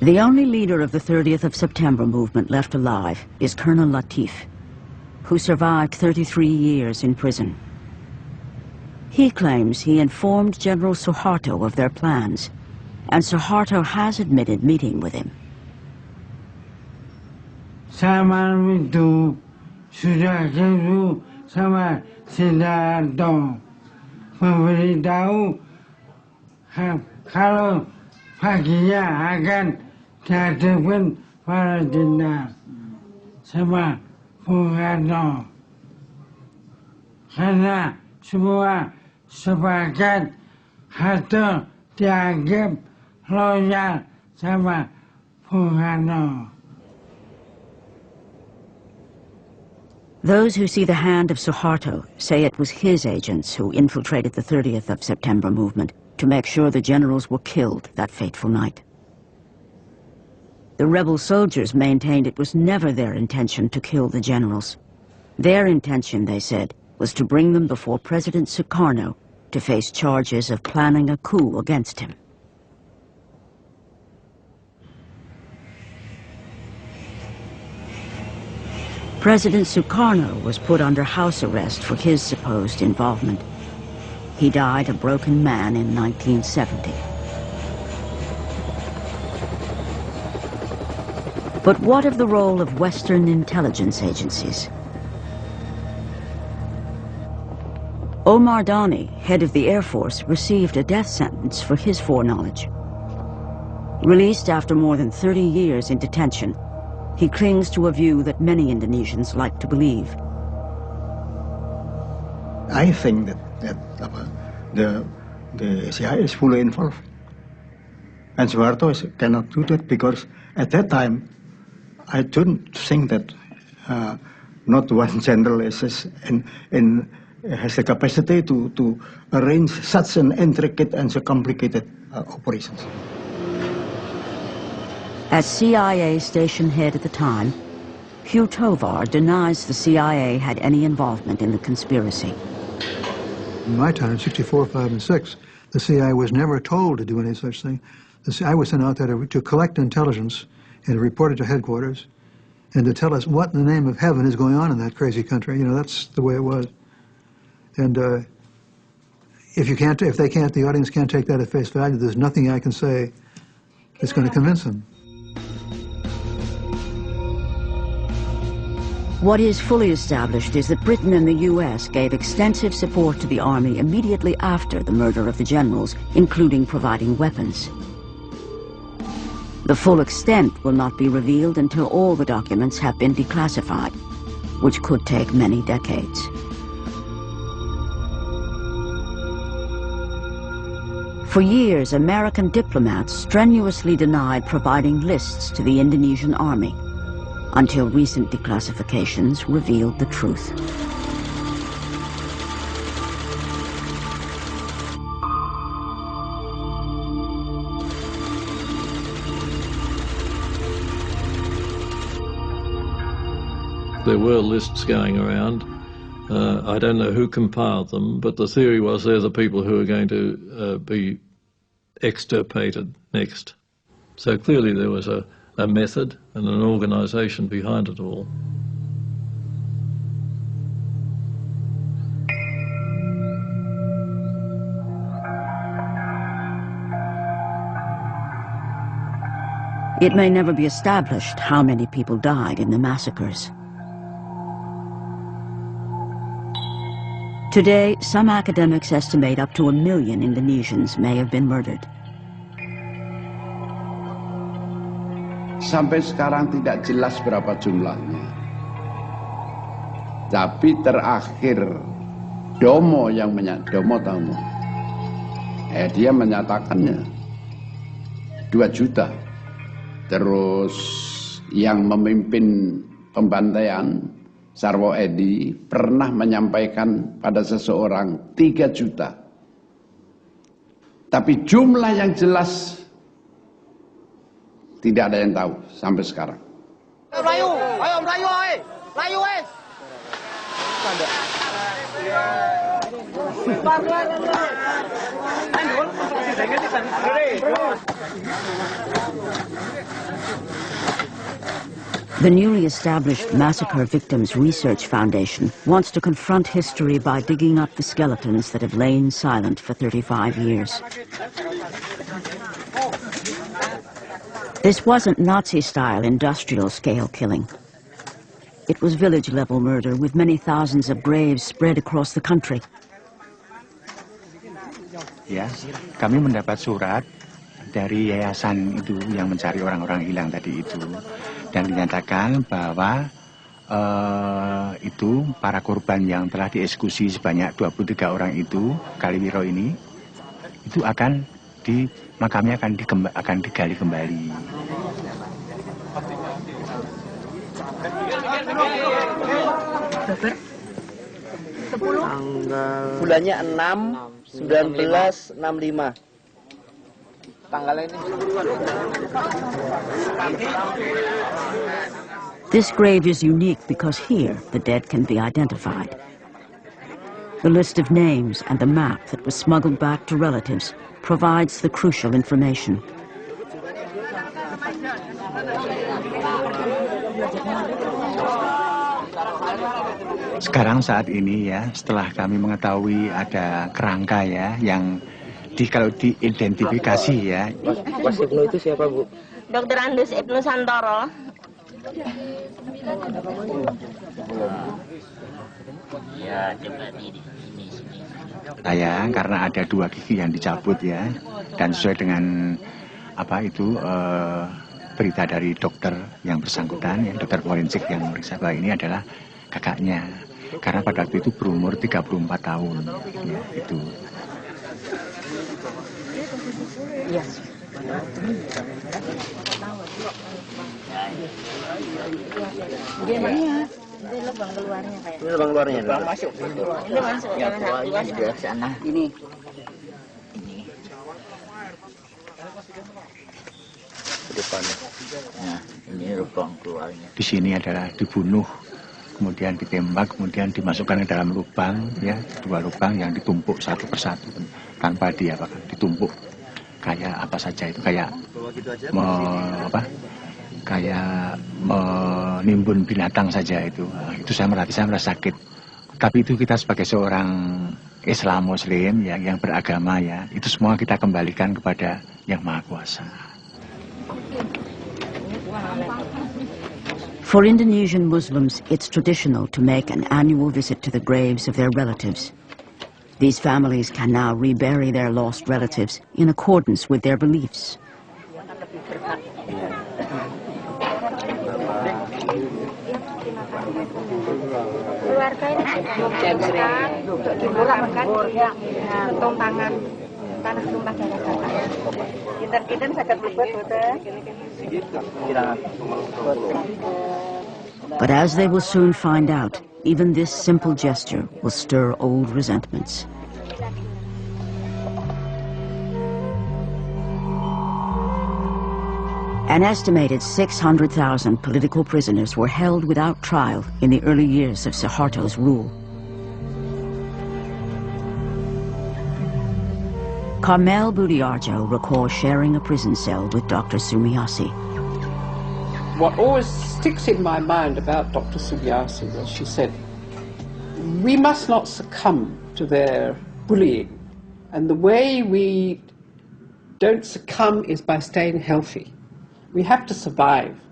The only leader of the 30th of September movement left alive is Colonel Latif, who survived 33 years in prison. He claims he informed General Suharto of their plans, and Suharto has admitted meeting with him. Sama itu sudah seru sama Sidarto memberitahu kalau paginya akan dihadapkan para jenderal sama Bung Karno, karena semua sepakat Harto dianggap loyal sama Bung Karno. Those who see the hand of Suharto say it was his agents who infiltrated the 30th of September movement to make sure the generals were killed that fateful night. The rebel soldiers maintained it was never their intention to kill the generals. Their intention, they said, was to bring them before President Sukarno to face charges of planning a coup against him. President Sukarno was put under house arrest for his supposed involvement. He died a broken man in 1970. But what of the role of Western intelligence agencies? Omar Dani, head of the Air Force, received a death sentence for his foreknowledge. Released after more than 30 years in detention, he clings to a view that many Indonesians like to believe. I think that the CIA is fully involved. And Suharto cannot do that because at that time, I don't think that not one general has the capacity to arrange such an intricate and so complicated operations. As CIA station head at the time, Hugh Tovar denies the CIA had any involvement in the conspiracy. In my time, 64, 5, and 6, the CIA was never told to do any such thing. The CIA was sent out there to collect intelligence and report it to headquarters and to tell us what in the name of heaven is going on in that crazy country. You know, that's the way it was. And if the audience can't take that at face value, there's nothing I can say that's going to convince them. What is fully established is that Britain and the US gave extensive support to the army immediately after the murder of the generals, including providing weapons. The full extent will not be revealed until all the documents have been declassified, which could take many decades. For years, American diplomats strenuously denied providing lists to the Indonesian army, until recent declassifications revealed the truth. There were lists going around. I don't know who compiled them, but the theory was they're the people who are going to be extirpated next. So clearly there was a method and an organisation behind it all. It may never be established how many people died in the massacres. Today, some academics estimate up to 1 million Indonesians may have been murdered. Sampai sekarang tidak jelas berapa jumlahnya. Tapi terakhir Domo yang Domo tahu, dia menyatakannya 2 juta. Terus yang memimpin pembantaian Sarwo Edi pernah menyampaikan pada seseorang 3 juta. Tapi jumlah yang jelas tidak ada yang tahu sampai sekarang. Melayu, ayo Melayu, Melayu, The newly established Massacre Victims Research Foundation wants to confront history by digging up the skeletons that have lain silent for 35 years. This wasn't Nazi-style industrial-scale killing. It was village-level murder with many thousands of graves spread across the country. Ya, kami mendapat surat dari yayasan itu yang mencari orang-orang hilang tadi itu, dan dinyatakan bahwa itu para korban yang telah dieksekusi sebanyak 23 orang itu, Kaliwiro ini, itu makamnya akan digali kembali. Bulannya 6, 1965. Tanggalnya ini. This grave is unique because here the dead can be identified. The list of names and the map that was smuggled back to relatives provides the crucial information. Sekarang saat ini ya, setelah kami mengetahui ada kerangka ya yang kalau diidentifikasi ya. Mas Ibnu itu siapa, Bu? Dr. Andus Ibnu Santoro. Ya, coba di sini. Saya karena ada 2 gigi yang dicabut ya, dan sesuai dengan berita dari dokter yang bersangkutan, ya, dokter forensik yang meriksa bahwa ini adalah kakaknya. Karena pada waktu itu berumur 34 tahun, ya, itu. Iya. Ini lubang keluarnya kayak. Ini lubang keluarnya. Lubang masuk. Ini masuk ke sana. Ini. Depannya. Nah, ini lubang keluarnya. Di sini adalah dibunuh, kemudian ditembak, kemudian dimasukkan ke dalam lubang, ya, 2 lubang yang ditumpuk satu persatu tanpa ditumpuk kayak apa saja itu, kayak kayak menimbun binatang saja itu. Itu saya merasa sakit. Tapi itu kita sebagai seorang Islam Muslim ya, yang beragama ya, itu semua kita kembalikan kepada Yang Maha Kuasa. For Indonesian Muslims, it's traditional to make an annual visit to the graves of their relatives. These families can now rebury their lost relatives in accordance with their beliefs. Keluarga ini untuk dimakamkan gantung tangan tanah tumpah darah bapak. Kinten-kinten saged mlebet boten. But as they will soon find out, even this simple gesture will stir old resentments. An estimated 600,000 political prisoners were held without trial in the early years of Suharto's rule. Carmel Budiarjo recalls sharing a prison cell with Dr. Sumiasi. What always sticks in my mind about Dr. Sumiasi was she said, we must not succumb to their bullying. And the way we don't succumb is by staying healthy. We have to survive.